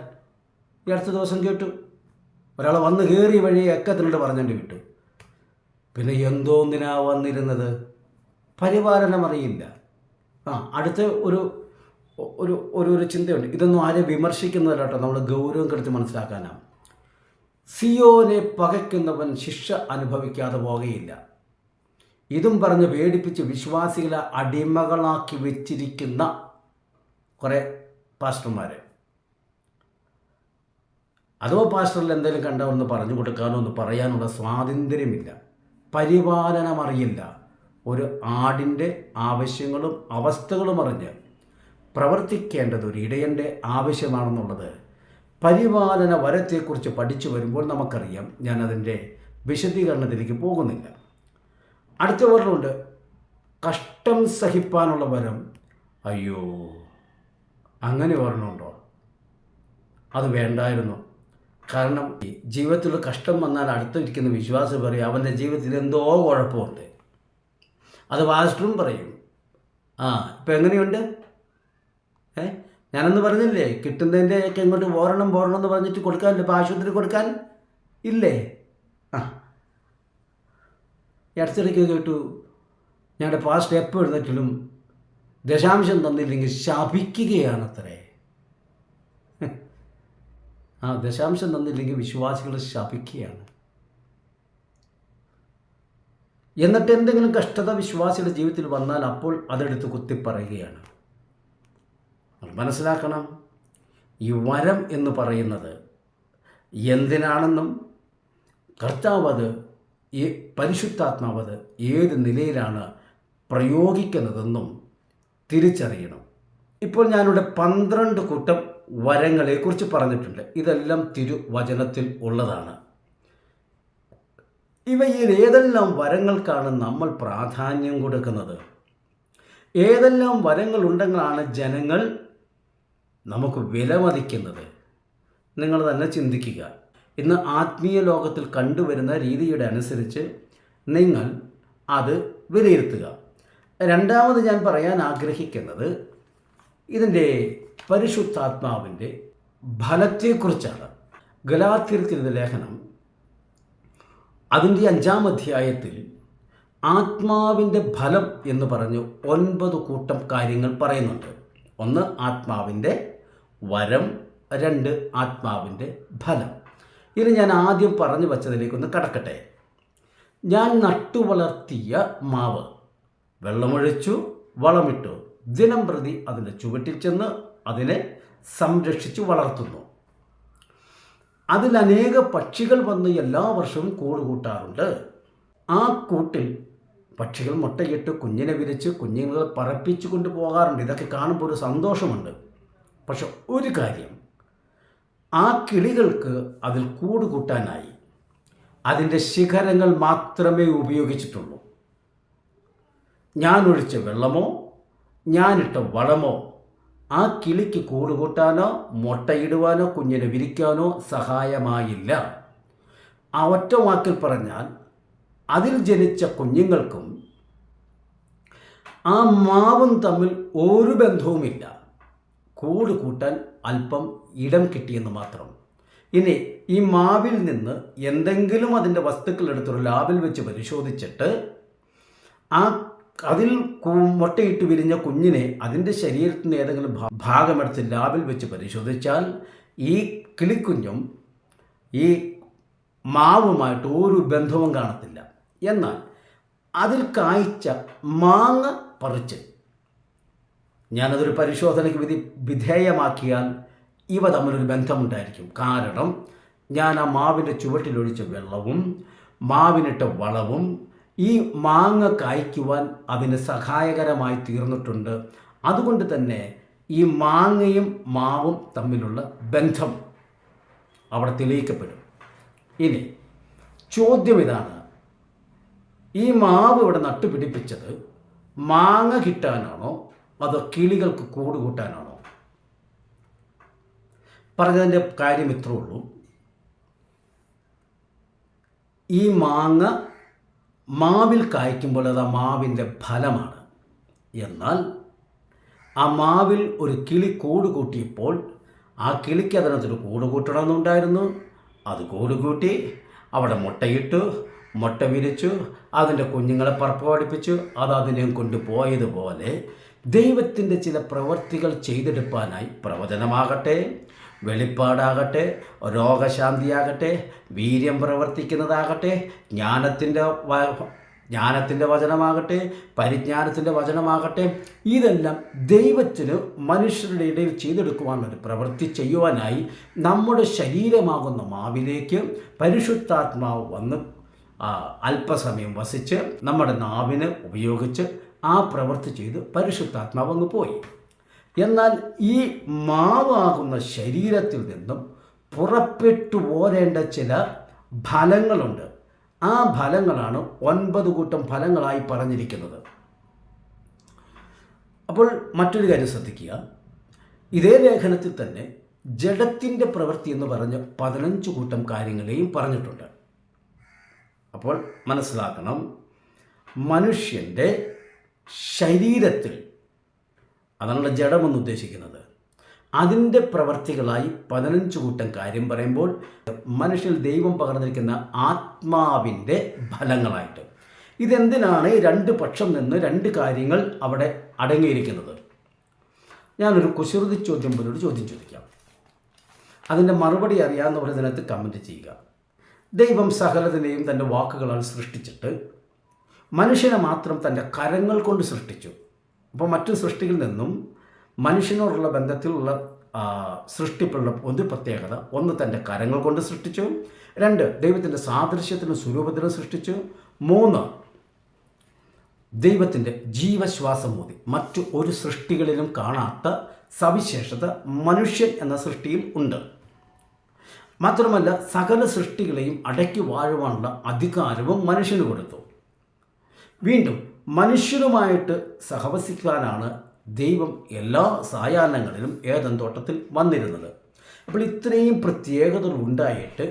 ഈ അടുത്ത ദിവസം കേട്ടു, ഒരാൾ വന്ന് കയറി വഴി എക്കത്തിനോട് പറഞ്ഞുകൊണ്ട് വിട്ടു. പിന്നെ എന്തോന്നിനാ വന്നിരുന്നത്? പരിപാലനം അറിയില്ല. അടുത്ത ഒരു ഒരു ഒരു ചിന്തയുണ്ട്. ഇതൊന്നും ആരെയും വിമർശിക്കുന്നതല്ല കേട്ടോ, നമ്മൾ ഗൗരവം കെടുത്ത് മനസ്സിലാക്കാനാണ്. സിയോനെ പകയ്ക്കുന്നവൻ ശിക്ഷ അനുഭവിക്കാതെ പോകുകയില്ല. ഇതും പറഞ്ഞ് പേടിപ്പിച്ച് വിശ്വാസികളെ അടിമകളാക്കി വെച്ചിരിക്കുന്ന കുറേ പാസ്റ്റർമാർ. അതോ പാസ്റ്ററിൽ എന്തെങ്കിലും കണ്ടാൽ ഒന്ന് പറഞ്ഞു കൊടുക്കാനോ ഒന്ന് പറയാനുള്ള സ്വാതന്ത്ര്യമില്ല. പരിപാലനം അറിയില്ല. ഒരു ആടിൻ്റെ ആവശ്യങ്ങളും അവസ്ഥകളും അറിഞ്ഞ് പ്രവർത്തിക്കേണ്ടത് ഒരു ഇടയൻ്റെ ആവശ്യമാണെന്നുള്ളത് പരിപാലന വരത്തെക്കുറിച്ച് പഠിച്ചു വരുമ്പോൾ നമുക്കറിയാം. ഞാനതിൻ്റെ വിശദീകരണത്തിലേക്ക് പോകുന്നില്ല. അടുത്ത വരണമുണ്ട് കഷ്ടം സഹിപ്പാനുള്ള വരം. അയ്യോ, അങ്ങനെ ഓർമ്മയുണ്ടോ? അത് വേണ്ടായിരുന്നു. കാരണം ജീവിതത്തിൽ കഷ്ടം വന്നാൽ അടുത്തിരിക്കുന്ന വിശ്വാസം പറയും അവൻ്റെ ജീവിതത്തിൽ എന്തോ കുഴപ്പമുണ്ട്. അത് പാസ്റ്ററും പറയും. ഇപ്പം എങ്ങനെയുണ്ട്? ഞാനൊന്ന് പറഞ്ഞില്ലേ, കിട്ടുന്നതിൻ്റെയൊക്കെ ഇങ്ങോട്ട് പോരണം എന്ന് പറഞ്ഞിട്ട് കൊടുക്കാനില്ല. ഇപ്പോൾ ആശുപത്രി കൊടുക്കാൻ ഇല്ലേ? ഈ അടുത്തിടയ്ക്ക് കേട്ടു, ഞങ്ങളുടെ പാസ്റ്റ് എപ്പോൾ എഴുന്നേറ്റിലും ദശാംശം തന്നില്ലെങ്കിൽ ശപിക്കുകയാണത്രേ. ദശാംശം തന്നില്ലെങ്കിൽ വിശ്വാസികൾ ശപിക്കുകയാണ്. എന്നിട്ട് എന്തെങ്കിലും കഷ്ടത വിശ്വാസിയുടെ ജീവിതത്തിൽ വന്നാൽ അപ്പോൾ അതെടുത്ത് കുത്തിപ്പറയുകയാണ്. മനസ്സിലാക്കണം, ഈ വരം എന്ന് പറയുന്നത് എന്തിനാണെന്നും കർത്താവ് അത് ഈ പരിശുദ്ധാത്മാവ് അത് ഏത് നിലയിലാണ് പ്രയോഗിക്കുന്നതെന്നും തിരിച്ചറിയണം. ഇപ്പോൾ ഞാനിവിടെ 12 കൂട്ടം വരങ്ങളെക്കുറിച്ച് പറഞ്ഞിട്ടുണ്ട്. ഇതെല്ലാം തിരുവചനത്തിൽ ഉള്ളതാണ്. ഇവയിൽ ഏതെല്ലാം വരങ്ങൾക്കാണ് നമ്മൾ പ്രാധാന്യം കൊടുക്കുന്നത്? ഏതെല്ലാം വരങ്ങളുണ്ടെങ്കിലാണ് ജനങ്ങൾ നമുക്ക് വിലമതിക്കുന്നത്? നിങ്ങൾ തന്നെ ചിന്തിക്കുക. ഇന്ന് ആത്മീയ ലോകത്തിൽ കണ്ടുവരുന്ന രീതിയുടെ അനുസരിച്ച് നിങ്ങൾ അത് വിലയിരുത്തുക. രണ്ടാമത് ഞാൻ പറയാൻ ആഗ്രഹിക്കുന്നത് ഇതിൻ്റെ പരിശുദ്ധാത്മാവിൻ്റെ ഫലത്തെക്കുറിച്ചാണ്. ഗലാത്യർക്കെഴുതിയ ലേഖനം അതിൻ്റെ 5-ാം അധ്യായത്തിൽ ആത്മാവിൻ്റെ ഫലം എന്ന് പറഞ്ഞ് 9 കൂട്ടം കാര്യങ്ങൾ പറയുന്നുണ്ട്. 1 ആത്മാവിൻ്റെ വരം, 2 ആത്മാവിൻ്റെ ഫലം. ഇത് ഞാൻ ആദ്യം പറഞ്ഞു വച്ചതിലേക്കൊന്ന് കടക്കട്ടെ. ഞാൻ നട്ടുവളർത്തിയ മാവ് വെള്ളമൊഴിച്ചു, വളമിട്ടു, ദിനം പ്രതി അതിൻ്റെ ചുവട്ടിൽ ചെന്ന് അതിനെ സംരക്ഷിച്ച് വളർത്തുന്നു. അതിലനേക പക്ഷികൾ വന്ന് എല്ലാ വർഷവും കൂട് കൂട്ടാറുണ്ട്. ആ കൂട്ടിൽ പക്ഷികൾ മുട്ടയിട്ട് കുഞ്ഞിനെ വിരിച്ച് കുഞ്ഞുങ്ങളെ പറപ്പിച്ചു കൊണ്ട് പോകാറുണ്ട്. ഇതൊക്കെ കാണുമ്പോൾ ഒരു സന്തോഷമുണ്ട്. പക്ഷെ ഒരു കാര്യം, ആ കിളികൾക്ക് അതിൽ കൂട് കൂട്ടാനായി അതിൻ്റെ ശിഖരങ്ങൾ മാത്രമേ ഉപയോഗിച്ചിട്ടുള്ളൂ. ഞാൻ ഒഴിച്ച വെള്ളമോ ഞാനിട്ട വളമോ ആ കിളിക്ക് കൂട് കൂട്ടാനോ മുട്ടയിടുവാനോ കുഞ്ഞിനെ വിരിക്കാനോ സഹായമായില്ല. ആ ഒറ്റ വാക്കിൽ പറഞ്ഞാൽ അതിൽ ജനിച്ച കുഞ്ഞുങ്ങൾക്കും ആ മാവും തമ്മിൽ ഒരു ബന്ധവുമില്ല. കൂട് കൂട്ടാൻ അല്പം ഇടം കിട്ടിയെന്ന് മാത്രം. ഇനി ഈ മാവിൽ നിന്ന് എന്തെങ്കിലും അതിൻ്റെ വസ്തുക്കൾ എടുത്തൊരു ലാബിൽ വെച്ച് പരിശോധിച്ചിട്ട് അതിൽ മുട്ടയിട്ട് വിരിഞ്ഞ കുഞ്ഞിനെ അതിൻ്റെ ശരീരത്തിൻ്റെ ഏതെങ്കിലും ഭാഗമെടുത്ത് ലാബിൽ വെച്ച് പരിശോധിച്ചാൽ ഈ കിളിക്കുഞ്ഞും ഈ മാവുമായിട്ട് ഒരു ബന്ധവും കാണത്തില്ല. എന്നാൽ അതിൽ കായ്ച്ച മാങ്ങ പറിച്ച് ഞാനതൊരു പരിശോധനയ്ക്ക് വിധേയമാക്കിയാൽ ഇവ തമ്മിലൊരു ബന്ധമുണ്ടായിരിക്കും. കാരണം ഞാൻ ആ മാവിൻ്റെ ചുവട്ടിലൊഴിച്ച വെള്ളവും മാവിനിട്ട വളവും ഈ മാങ്ങ കായ്ക്കുവാൻ അതിന് സഹായകരമായി തീർന്നിട്ടുണ്ട്. അതുകൊണ്ട് തന്നെ ഈ മാങ്ങയും മാവും തമ്മിലുള്ള ബന്ധം അവിടെ തെളിയിക്കപ്പെടും. ഇനി ചോദ്യം ഇതാണ്, ഈ മാവ് ഇവിടെ നട്ടുപിടിപ്പിച്ചത് മാങ്ങ കിട്ടാനാണോ അതോ കിളികൾക്ക് കൂട് കൂട്ടാനാണോ? പറഞ്ഞതിൻ്റെ കാര്യം ഇത്രേ ഉള്ളൂ. ഈ മാങ്ങ മാവിൽ കായ്ക്കുമ്പോൾ അത് ആ മാവിൻ്റെ ഫലമാണ്. എന്നാൽ ആ മാവിൽ ഒരു കിളി കൂട് കൂട്ടിയപ്പോൾ ആ കിളിക്ക് അതിനകത്തൊരു കൂട് കൂട്ടണമെന്നുണ്ടായിരുന്നു. അത് കൂട് കൂട്ടി അവിടെ മുട്ടയിട്ടു, മുട്ട വിരിച്ചു, അതിൻ്റെ കുഞ്ഞുങ്ങളെ പറപ്പ് പഠിപ്പിച്ചു, അത് അതിനെയും കൊണ്ടുപോയതുപോലെ ദൈവത്തിൻ്റെ ചില പ്രവൃത്തികൾ ചെയ്തെടുപ്പാനായി പ്രവചനമാകട്ടെ, വെളിപ്പാടാകട്ടെ, രോഗശാന്തിയാകട്ടെ, വീര്യം പ്രവർത്തിക്കുന്നതാകട്ടെ, ജ്ഞാനത്തിൻ്റെ വചനമാകട്ടെ, പരിജ്ഞാനത്തിൻ്റെ വചനമാകട്ടെ, ഇതെല്ലാം ദൈവത്തിന് മനുഷ്യരുടെ ഇടയിൽ ചെയ്തെടുക്കുവാനൊരു പ്രവൃത്തി ചെയ്യുവാനായി നമ്മുടെ ശരീരമാകുന്ന മാവിലേക്ക് പരിശുദ്ധാത്മാവ് വന്ന് അല്പസമയം വസിച്ച് നമ്മുടെ നാവിനെ ഉപയോഗിച്ച് ആ പ്രവൃത്തി ചെയ്ത് പരിശുദ്ധാത്മാവ് അങ്ങ് പോയി. എന്നാൽ ഈ മാവാകുന്ന ശരീരത്തിൽ നിന്നും പുറപ്പെട്ടു പോരേണ്ട ചില ഫലങ്ങളുണ്ട്. ആ ഫലങ്ങളാണ് 9 കൂട്ടം ഫലങ്ങളായി പറഞ്ഞിരിക്കുന്നത്. അപ്പോൾ മറ്റൊരു കാര്യം ശ്രദ്ധിക്കുക, ഇതേ ലേഖനത്തിൽ തന്നെ ജഡത്തിൻ്റെ പ്രവൃത്തി എന്ന് പറഞ്ഞ് 15 കൂട്ടം കാര്യങ്ങളെയും പറഞ്ഞിട്ടുണ്ട്. അപ്പോൾ മനസ്സിലാക്കണം, മനുഷ്യൻ്റെ ശരീരത്തിൽ, അതാണ് ജഡമെന്ന് ഉദ്ദേശിക്കുന്നത്, അതിൻ്റെ പ്രവർത്തികളായി 15 കൂട്ടം കാര്യം പറയുമ്പോൾ മനുഷ്യൽ ദൈവം പകർന്നിരിക്കുന്ന ആത്മാവിൻ്റെ ഫലങ്ങളായിട്ട്. ഇതെന്തിനാണ് 2 പക്ഷം നിന്ന് 2 കാര്യങ്ങൾ അവിടെ അടങ്ങിയിരിക്കുന്നത്? ഞാനൊരു കുസൃതി ചോദ്യം പോലൊരു ചോദ്യം ചോദിക്കാം. അതിൻ്റെ മറുപടി അറിയാവുന്നവർ ഇതിനകത്ത് കമൻറ്റ് ചെയ്യുക. ദൈവം സകലതിനെയും തൻ്റെ വാക്കുകളാൽ സൃഷ്ടിച്ചിട്ട് മനുഷ്യനെ മാത്രം തൻ്റെ കരങ്ങൾ കൊണ്ട് സൃഷ്ടിച്ചു. അപ്പോൾ മറ്റു സൃഷ്ടികളിൽ നിന്നും മനുഷ്യനോടുള്ള ബന്ധത്തിലുള്ള സൃഷ്ടിപ്പുള്ള ഒരു പ്രത്യേകത, 1 തൻ്റെ കരങ്ങൾ കൊണ്ട് സൃഷ്ടിച്ചു, 2 ദൈവത്തിൻ്റെ സാദൃശ്യത്തിനും സ്വരൂപത്തിനും സൃഷ്ടിച്ചു, 3 ദൈവത്തിൻ്റെ ജീവശ്വാസം ഊതി. മറ്റു ഒരു സൃഷ്ടികളിലും കാണാത്ത സവിശേഷത മനുഷ്യൻ എന്ന സൃഷ്ടിയിൽ ഉണ്ട്. മാത്രമല്ല സകല സൃഷ്ടികളെയും അടക്കി വാഴുവാനുള്ള അധികാരവും മനുഷ്യന് കൊടുത്തു. വീണ്ടും മനുഷ്യനുമായിട്ട് സഹവസിക്കാനാണ് ദൈവം എല്ലാ സായാഹ്നങ്ങളിലും ഏദൻ തോട്ടത്തിൽ വന്നിരുന്നത്. അപ്പോൾ ഇത്രയും പ്രത്യേകതകൾ ഉണ്ടായിട്ട്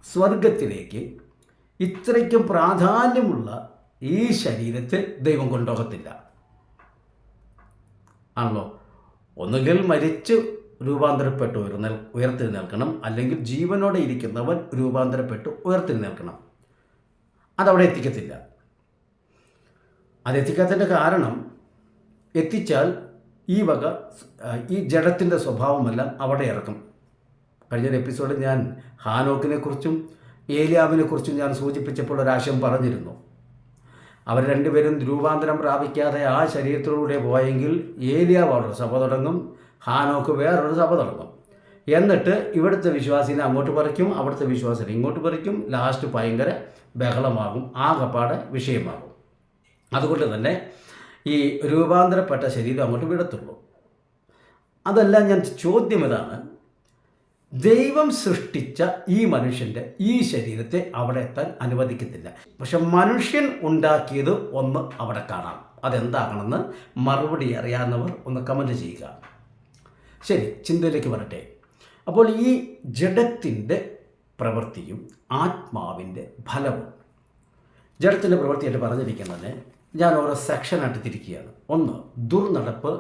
സ്വർഗത്തിലേക്ക് ഇത്രയ്ക്കും പ്രാധാന്യമുള്ള ഈ ശരീരത്തെ ദൈവം കൊണ്ടുപോകത്തില്ല ആണല്ലോ. ഒന്നുകിൽ മരിച്ച് രൂപാന്തരപ്പെട്ട് ഉയർത്തെഴുന്നേൽക്കണം, അല്ലെങ്കിൽ ജീവനോടെ ഇരിക്കുന്നവൻ രൂപാന്തരപ്പെട്ട് ഉയർത്തെഴുന്നേൽക്കണം. അതവിടെ എത്തിക്കത്തില്ല. അതെത്തിക്കാത്തതിൻ്റെ കാരണം, എത്തിച്ചാൽ ഈ ജഡത്തിൻ്റെ സ്വഭാവമെല്ലാം അവിടെ ഇറക്കും. കഴിഞ്ഞൊരു എപ്പിസോഡിൽ ഞാൻ ഹാനോക്കിനെക്കുറിച്ചും ഏലിയാവിനെക്കുറിച്ചും ഞാൻ സൂചിപ്പിച്ചപ്പോൾ ഒരാശയം പറഞ്ഞിരുന്നു. അവർ രണ്ടുപേരും രൂപാന്തരം പ്രാപിക്കാതെ ആ ശരീരത്തിലൂടെ പോയെങ്കിൽ ഏലിയാവ് അവിടെ സഭ തുടങ്ങും, ഹാനോക്ക് വേറൊരു സഭ തുടങ്ങും. എന്നിട്ട് ഇവിടുത്തെ വിശ്വാസിനെ അങ്ങോട്ട് പറിക്കും, അവിടുത്തെ വിശ്വാസിനെ ഇങ്ങോട്ട് പറിക്കും. ലാസ്റ്റ് ഭയങ്കര ബഹളമാകും, ആകപ്പാടെ വിഷയമാകും. അതുകൊണ്ട് തന്നെ ഈ രൂപാന്തരപ്പെട്ട ശരീരം അങ്ങോട്ട് വിടത്തുള്ളൂ. അതല്ല, ഞാൻ ചോദ്യം ഇതാണ്, ദൈവം സൃഷ്ടിച്ച ഈ മനുഷ്യൻ്റെ ഈ ശരീരത്തെ അവിടെ എത്താൻ അനുവദിക്കത്തില്ല. പക്ഷെ മനുഷ്യൻ ഉണ്ടാക്കിയത് ഒന്ന് അവിടെ കാണാം. അതെന്താകണമെന്ന് മറുപടി അറിയാവുന്നവർ ഒന്ന് കമൻറ്റ് ചെയ്യുക. ശരി, ചിന്തയിലേക്ക് വരട്ടെ. അപ്പോൾ ഈ ജഡത്തിൻ്റെ പ്രവൃത്തിയും ആത്മാവിൻ്റെ ഫലവും, ജഡത്തിൻ്റെ പ്രവൃത്തിയായിട്ട് പറഞ്ഞിരിക്കുന്നത് ഞാൻ ഓരോ സെക്ഷനായിട്ട് തിരിക്കുകയാണ്. 1 ദുർനടപ്പ്,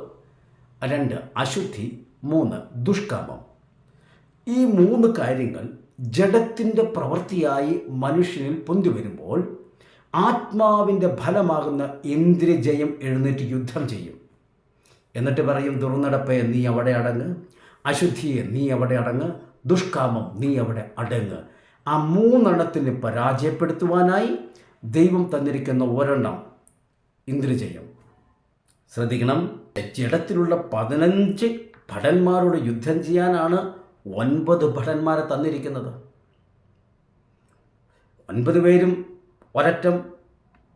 2 അശുദ്ധി, 3 ദുഷ്കാമം. ഈ 3 കാര്യങ്ങൾ ജഡത്തിൻ്റെ പ്രവൃത്തിയായി മനുഷ്യനിൽ പൊന്തി വരുമ്പോൾ ആത്മാവിൻ്റെ ഫലമാകുന്ന ഇന്ദ്രിയജയം എഴുന്നേറ്റ് യുദ്ധം ചെയ്യും. എന്നിട്ട് പറയും, ദുർനടപ്പേ നീ അവിടെ അടങ്ങ്, അശുദ്ധിയെ നീ അവിടെ അടങ്ങ്, ദുഷ്കാമം നീ അവിടെ അടങ്ങ്. ആ 3 പരാജയപ്പെടുത്തുവാനായി ദൈവം തന്നിരിക്കുന്ന ഒരെണ്ണം ഇന്ദ്രിയജയം. ശ്രദ്ധിക്കണം, ജഡത്തിലുള്ള 15 ഭടന്മാരോട് യുദ്ധം ചെയ്യാനാണ് 9 ഭടന്മാരെ തന്നിരിക്കുന്നത്. 9 പേരും ഒരറ്റം,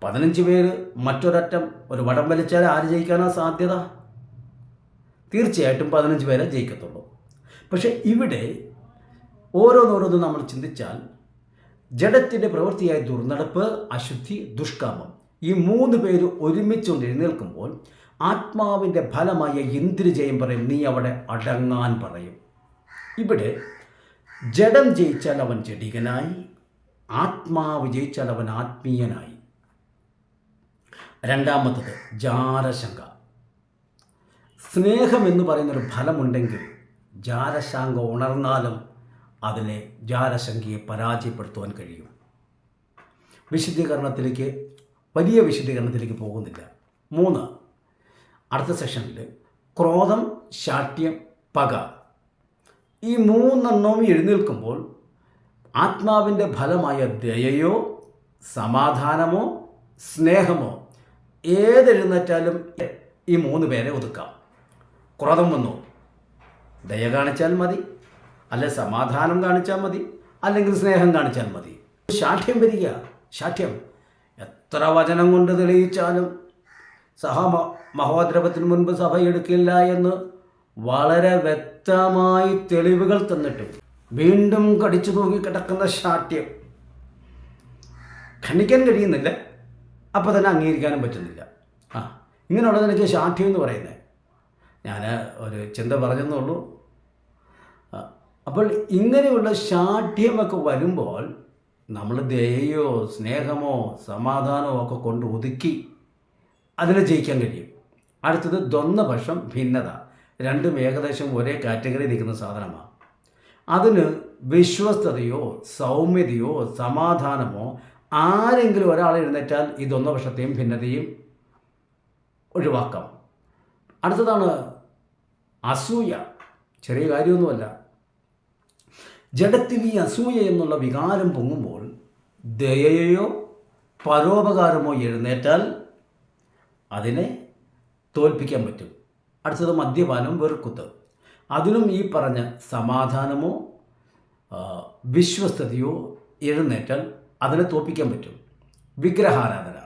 15 പേര് മറ്റൊരറ്റം. ഒരു വടം വലിച്ചാൽ ആര് ജയിക്കാനാണ് സാധ്യത? തീർച്ചയായിട്ടും 15 പേരെ ജയിക്കത്തുള്ളൂ. പക്ഷേ ഇവിടെ ഓരോന്നോരോന്നും നമ്മൾ ചിന്തിച്ചാൽ ജഡത്തിൻ്റെ പ്രവൃത്തിയായ ദുർനടപ്പ്, അശുദ്ധി, ദുഷ്കാമം, ഈ 3 പേര് ഒരുമിച്ചുകൊണ്ട് എഴുന്നേൽക്കുമ്പോൾ ആത്മാവിൻ്റെ ഫലമായ ഇന്ദ്രിയജയം പറയും, നീ അവിടെ അടങ്ങാൻ പറയും. ഇവിടെ ജഡം ജയിച്ചാൽ അവൻ ജഡികനായി, ആത്മാവ് ജയിച്ചാൽ അവൻ ആത്മീയനായി. രണ്ടാമത്തത് ജാരശങ്ക. സ്നേഹം എന്ന് പറയുന്നൊരു ഫലമുണ്ടെങ്കിൽ ജാരശങ്ക ഉണർന്നാലും അതിനെ ജാരശങ്കയെ പരാജയപ്പെടുത്തുവാൻ കഴിയും. വലിയ വിശദീകരണത്തിലേക്ക് പോകുന്നില്ല. 3 അടുത്ത സെഷനിൽ ക്രോധം, ശാഠ്യം, പക. ഈ 3 എഴുന്നേൽക്കുമ്പോൾ ആത്മാവിൻ്റെ ഫലമായ ദയയോ സമാധാനമോ സ്നേഹമോ ഏതെഴുന്നേറ്റാലും ഈ 3 പേരെ ഒതുക്കാം. ക്രോധം വന്നു, ദയ കാണിച്ചാൽ മതി, അല്ലെ സമാധാനം കാണിച്ചാൽ മതി, അല്ലെങ്കിൽ സ്നേഹം കാണിച്ചാൽ മതി. ശാഠ്യം വരിക. ശാഠ്യം എത്ര വചനം കൊണ്ട് തെളിയിച്ചാലും മഹോദ്രവത്തിന് മുൻപ് സഭ എടുക്കില്ല എന്ന് വളരെ വ്യക്തമായി തെളിവുകൾ തന്നിട്ടും വീണ്ടും കടിച്ചു തൂങ്ങി കിടക്കുന്ന ശാഠ്യം ഖണ്ഡിക്കാൻ കഴിയുന്നില്ല, അപ്പോൾ തന്നെ അംഗീകരിക്കാനും പറ്റുന്നില്ല. ഇങ്ങനെയുള്ളതിനൊക്കെ ശാഠ്യം എന്ന് പറയുന്നത്. ഞാൻ ഒരു ചിന്ത പറഞ്ഞെന്നുള്ളൂ. അപ്പോൾ ഇങ്ങനെയുള്ള ശാഠ്യമൊക്കെ വരുമ്പോൾ നമ്മൾ ദയയോ സ്നേഹമോ സമാധാനമോ ഒക്കെ കൊണ്ട് ഒതുക്കി അതിനെ ജയിക്കാൻ കഴിയും. അടുത്തത് ദ്വന്ദ്വപക്ഷം, ഭിന്നത. രണ്ടും ഏകദേശം ഒരേ കാറ്റഗറി നിൽക്കുന്ന സാധനമാണ്. അതിന് വിശ്വസ്തതയോ സൗമ്യതയോ സമാധാനമോ ആരെങ്കിലും ഒരാൾ എഴുന്നേറ്റാൽ ഈ ദ്വന്ദ്വപക്ഷത്തെയും ഭിന്നതയും ഒഴിവാക്കാം. അടുത്തതാണ് അസൂയ. ചെറിയ കാര്യമൊന്നുമല്ല. ജഡത്തിൽ ഈ അസൂയ എന്നുള്ള വികാരം പൊങ്ങുമ്പോൾ ദയയോ പരോപകാരമോ എഴുന്നേറ്റാൽ അതിനെ തോൽപ്പിക്കാൻ പറ്റും. അടുത്തത് മദ്യപാനം, വെറുക്കുത്ത്. അതിനും ഈ പറഞ്ഞ സമാധാനമോ വിശ്വസ്തതയോ എഴുന്നേറ്റാൽ അതിനെ തോൽപ്പിക്കാൻ പറ്റും. വിഗ്രഹാരാധന,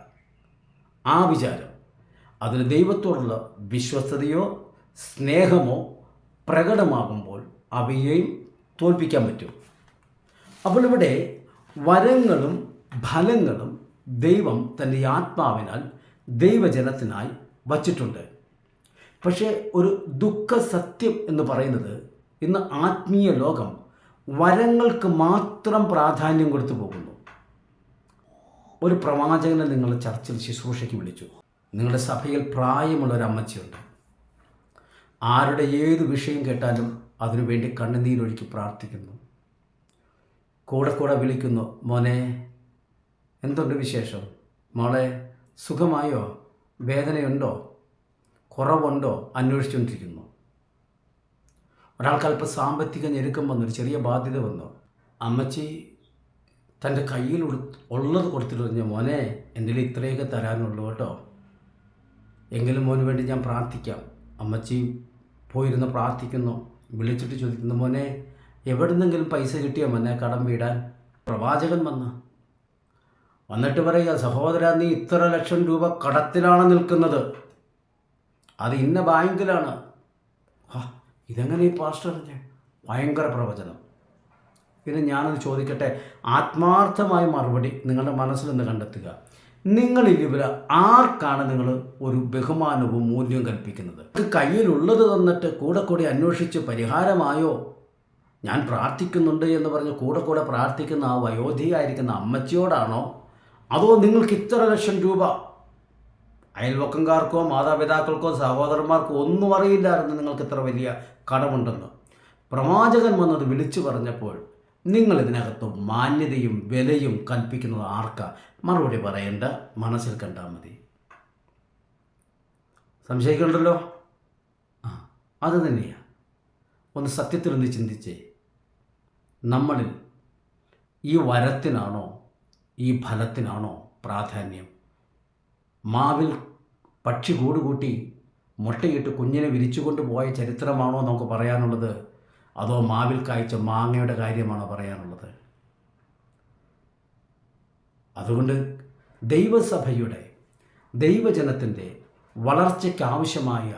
ആ വിചാരം, അതിന് ദൈവത്തോടുള്ള വിശ്വസ്തതയോ സ്നേഹമോ പ്രകടമാകുമ്പോൾ അവയെയും തോൽപ്പിക്കാൻ പറ്റും. അപ്പോൾ ഇവിടെ വരങ്ങളും ഫലങ്ങളും ദൈവം തൻ്റെ ആത്മാവിനാൽ ദൈവജനത്തിനായി വച്ചിട്ടുണ്ട്. പക്ഷേ ഒരു ദുഃഖ സത്യം എന്ന് പറയുന്നത് ഇന്ന് ആത്മീയ ലോകം വരങ്ങൾക്ക് മാത്രം പ്രാധാന്യം കൊടുത്തു പോകുന്നു. ഒരു പ്രവാചകനെ നിങ്ങൾ ചർച്ചിൽ ശുശ്രൂഷയ്ക്ക് വിളിച്ചു. നിങ്ങളുടെ സഭയിൽ പ്രായമുള്ള ഒരു അമ്മച്ചിയുണ്ട്. ആരുടെ ഏത് വിഷയം കേട്ടാലും അതിനുവേണ്ടി കണ്ണുനീരൊഴുക്കി പ്രാർത്ഥിക്കുന്നു. കൂടെ കൂടെ വിളിക്കുന്നു, മോനെ എന്തുണ്ട് വിശേഷം, മോളെ സുഖമായോ, വേദനയുണ്ടോ, കുറവുണ്ടോ, അന്വേഷിച്ചുകൊണ്ടിരിക്കുന്നു. ഒരാൾക്ക് അല്പം സാമ്പത്തിക ഞെരുക്കം വന്നു, ഒരു ചെറിയ ബാധ്യത വന്നു. അമ്മച്ചി തൻ്റെ കയ്യിൽ ഉള്ളത് കൊടുത്തിട്ട് പറഞ്ഞു, മോനെ എൻ്റെ ഇത്രയൊക്കെ തരാനുള്ളൂ കേട്ടോ, എങ്കിലും മോന് വേണ്ടി ഞാൻ പ്രാർത്ഥിക്കാം. അമ്മച്ചി പോയിരുന്ന് പ്രാർത്ഥിക്കുന്നു. വിളിച്ചിട്ട് ചോദിക്കുന്നു, മോനെ എവിടെ നിന്നെങ്കിലും പൈസ കിട്ടിയോ മോനെ കടം വീടാൻ? പ്രവാചകൻ വന്നിട്ട് പറയുക, സഹോദര നീ ഇത്ര ലക്ഷം രൂപ കടത്തിലാണ് നിൽക്കുന്നത്, അത് ഇന്ന ബാങ്കിലാണ്. ഇതെങ്ങനെ ഈ പാസ്റ്റർ? ഭയങ്കര പ്രവചനം. പിന്നെ ഞാനത് ചോദിക്കട്ടെ, ആത്മാർത്ഥമായ മറുപടി നിങ്ങളുടെ മനസ്സിൽ നിന്ന് കണ്ടെത്തുക. നിങ്ങളിൽ ഇവർ ആർക്കാണ് നിങ്ങൾ ഒരു ബഹുമാനവും മൂല്യവും കൽപ്പിക്കുന്നത്? കയ്യിലുള്ളത് തന്നിട്ട് കൂടെ കൂടെ അന്വേഷിച്ച് പരിഹാരമായോ, ഞാൻ പ്രാർത്ഥിക്കുന്നുണ്ട് എന്ന് പറഞ്ഞ് കൂടെ കൂടെ പ്രാർത്ഥിക്കുന്ന ആ വയോധികയായിരിക്കുന്ന അമ്മച്ചിയോടാണോ, അതോ നിങ്ങൾക്ക് ഇത്ര ലക്ഷം രൂപ അയൽവക്കംകാർക്കോ മാതാപിതാക്കൾക്കോ സഹോദരന്മാർക്കോ ഒന്നും അറിയില്ലായിരുന്നു നിങ്ങൾക്ക് ഇത്ര വലിയ കടമുണ്ടെന്ന്? പ്രവാചകൻ വന്നത് വിളിച്ചു പറഞ്ഞപ്പോൾ നിങ്ങൾ ഇതിനകത്ത് മാന്യതയും വിലയും കൽപ്പിക്കുന്നത് ആർക്കാ? മറുപടി പറയേണ്ട, മനസ്സിൽ കണ്ടാൽ മതി. സംശയിക്കണ്ടല്ലോ. അത് തന്നെയാണ്. ഒന്ന് സത്യത്തിൽ ഒന്ന് ചിന്തിച്ചേ, നമ്മളിൽ ഈ വരത്തിനാണോ ഈ ഫലത്തിനാണോ പ്രാധാന്യം? മാവിൽ പക്ഷി കൂടുകൂട്ടി മുട്ടയിട്ട് കുഞ്ഞിനെ വിരിച്ചുകൊണ്ട് പോയ ചരിത്രമാണോ നമുക്ക് പറയാനുള്ളത്? അതോ മാവിൽ കായ്ച്ച മാങ്ങയുടെ കാര്യമാണോ പറയാനുള്ളത്? അതുകൊണ്ട് ദൈവസഭയുടെ ദൈവജനത്തിൻ്റെ വളർച്ചയ്ക്കാവശ്യമായ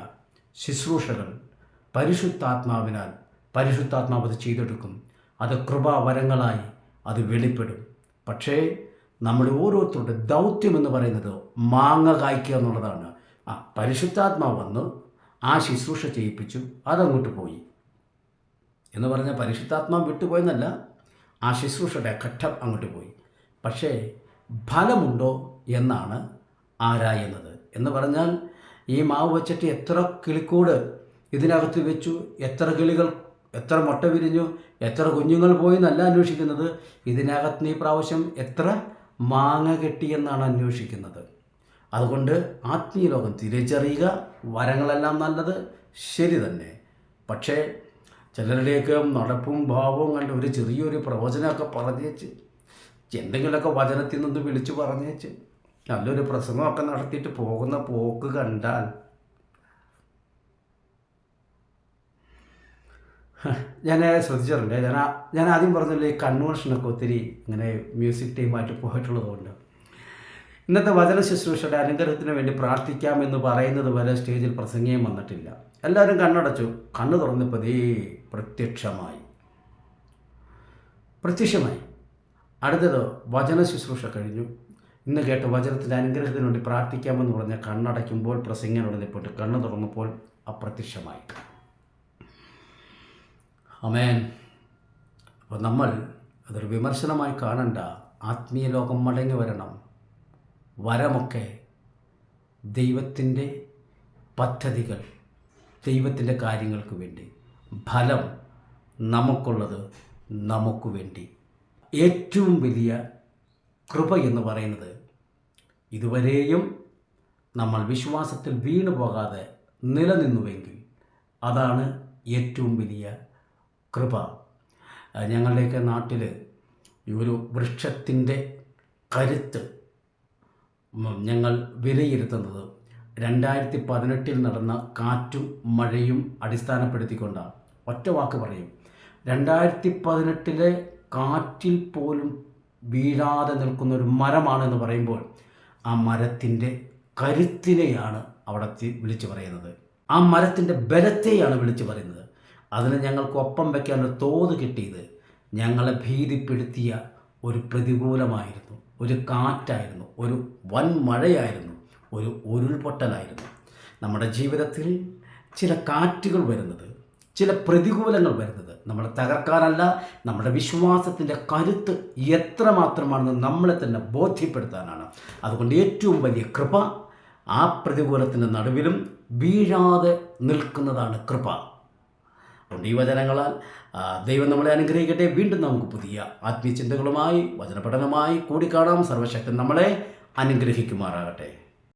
ശുശ്രൂഷകൾ പരിശുദ്ധാത്മാവിനാൽ പരിശുദ്ധാത്മാവ് അത് ചെയ്തെടുക്കും. അത് കൃപാവരങ്ങളായി അത് വെളിപ്പെടും. പക്ഷേ നമ്മുടെ ഓരോരുത്തരുടെ ദൗത്യം എന്ന് പറയുന്നത് മാങ്ങ കായ്ക്കുക എന്നുള്ളതാണ്. പരിശുദ്ധാത്മാവ് വന്ന് ആ ശുശ്രൂഷ ചെയ്യിപ്പിച്ചു, അതങ്ങോട്ട് പോയി എന്ന് പറഞ്ഞാൽ പരിശുദ്ധാത്മാവ് വിട്ടുപോയെന്നല്ല, ആ ശുശ്രൂഷയുടെ ഘട്ടം അങ്ങോട്ട് പോയി. പക്ഷേ ഫലമുണ്ടോ എന്നാണ് ആരായുന്നത്. എന്ന് പറഞ്ഞാൽ ഈ മാവ് വച്ചിട്ട് എത്ര കിളിക്കൂട് ഇതിനകത്ത് വെച്ചു, എത്ര കിളികൾ എത്ര മുട്ട വിരിഞ്ഞു, എത്ര കുഞ്ഞുങ്ങൾ പോയി എന്നല്ല അന്വേഷിക്കുന്നത്. ഇതിനകത്ത് ഈ പ്രാവശ്യം എത്ര മാങ്ങ കിട്ടിയെന്നാണ് അന്വേഷിക്കുന്നത്. അതുകൊണ്ട് ആത്മീയ ലോകം തിരിച്ചറിയുക. വരങ്ങളെല്ലാം നല്ലത്, ശരി തന്നെ. പക്ഷേ ചിലരുടെയൊക്കെ നടപ്പും ഭാവവും കണ്ട് ഒരു ചെറിയൊരു പ്രവചനമൊക്കെ പറഞ്ഞേച്ച്, എന്തെങ്കിലുമൊക്കെ വചനത്തിൽ നിന്ന് വിളിച്ചു പറഞ്ഞേച്ച് നല്ലൊരു പ്രസംഗമൊക്കെ നടത്തിയിട്ട് പോകുന്ന പോക്ക് കണ്ടാൽ ഞാൻ ശ്രദ്ധിച്ചിട്ടുണ്ട്. ഞാൻ ആദ്യം പറഞ്ഞല്ലോ, ഈ കൺവെൻഷനൊക്കെ ഒത്തിരി ഇങ്ങനെ മ്യൂസിക് ടീമായിട്ട് പോയിട്ടുള്ളതുകൊണ്ട് ഇന്നത്തെ വചന ശുശ്രൂഷയുടെ അനുഗ്രഹത്തിന് വേണ്ടി പ്രാർത്ഥിക്കാമെന്ന് പറയുന്നത് വരെ സ്റ്റേജിൽ പ്രസംഗം വന്നിട്ടില്ല. എല്ലാവരും കണ്ണടച്ചു. കണ്ണ് തുറന്നപ്പോൾ പ്രത്യക്ഷമായി. അടുത്തത് വചന ശുശ്രൂഷ കഴിഞ്ഞു. ഇന്ന് കേട്ട വചനത്തിൻ്റെ അനുഗ്രഹത്തിന് വേണ്ടി പ്രാർത്ഥിക്കാമെന്ന് പറഞ്ഞാൽ കണ്ണടയ്ക്കുമ്പോൾ പ്രസംഗം ഉടനെപ്പോട്ട് കണ്ണ് തുറന്നപ്പോൾ അപ്രത്യക്ഷമായി. ആമേൻ. അപ്പോൾ നമ്മൾ അതൊരു വിമർശനമായി കാണണ്ട. ആത്മീയ ലോകം മടങ്ങി വരണം. വരമൊക്കെ ദൈവത്തിൻ്റെ പദ്ധതികൾ, ദൈവത്തിൻ്റെ കാര്യങ്ങൾക്ക് വേണ്ടി, ഫലം നമുക്കുള്ളത് നമുക്ക് വേണ്ടി. ഏറ്റവും വലിയ കൃപ എന്ന് പറയുന്നത് ഇതുവരെയും നമ്മൾ വിശ്വാസത്തിൽ വീണു പോകാതെ നിലനിന്നുവെങ്കിൽ അതാണ് ഏറ്റവും വലിയ കൃപ. ഞങ്ങളുടെയൊക്കെ നാട്ടിൽ ഈ ഒരു വൃക്ഷത്തിൻ്റെ കരുത്ത് ഞങ്ങൾ വിലയിരുത്തുന്നത് 2018 നടന്ന കാറ്റും മഴയും അടിസ്ഥാനപ്പെടുത്തിക്കൊണ്ടാണ്. ഒറ്റ വാക്ക് പറയും, 2018 കാറ്റിൽ പോലും വീഴാതെ നിൽക്കുന്ന ഒരു മരമാണെന്ന് പറയുമ്പോൾ ആ മരത്തിൻ്റെ കരുത്തിനെയാണ് അവിടെ വിളിച്ചു പറയുന്നത്. ആ മരത്തിൻ്റെ ബലത്തെയാണ് വിളിച്ചു പറയുന്നത്. അതിന് ഞങ്ങൾക്ക് ഒപ്പം വയ്ക്കാനൊരു തോത് കിട്ടിയത് ഞങ്ങളെ ഭീതിപ്പെടുത്തിയ ഒരു പ്രതികൂലമായിരുന്നു, ഒരു കാറ്റായിരുന്നു, ഒരു വൻ മഴയായിരുന്നു, ഒരു ഉരുൾപൊട്ടലായിരുന്നു. നമ്മുടെ ജീവിതത്തിൽ ചില കാറ്റുകൾ വരുന്നത്, ചില പ്രതികൂലങ്ങൾ വരുന്നത് നമ്മളെ തകർക്കാനല്ല, നമ്മുടെ വിശ്വാസത്തിൻ്റെ കരുത്ത് എത്രമാത്രമാണെന്ന് നമ്മളെ തന്നെ ബോധ്യപ്പെടുത്താനാണ്. അതുകൊണ്ട് ഏറ്റവും വലിയ കൃപ ആ പ്രതികൂലത്തിൻ്റെ നടുവിലും വീഴാതെ നിൽക്കുന്നതാണ് കൃപ. അതുകൊണ്ട് ഈ വചനങ്ങളാൽ ദൈവം നമ്മളെ അനുഗ്രഹിക്കട്ടെ. വീണ്ടും നമുക്ക് പുതിയ ആത്മീയ ചിന്തകളുമായി വചനപഠനമായി കൂടിക്കാണാം. സർവശക്തൻ നമ്മളെ അനുഗ്രഹിക്കുമാറാകട്ടെ.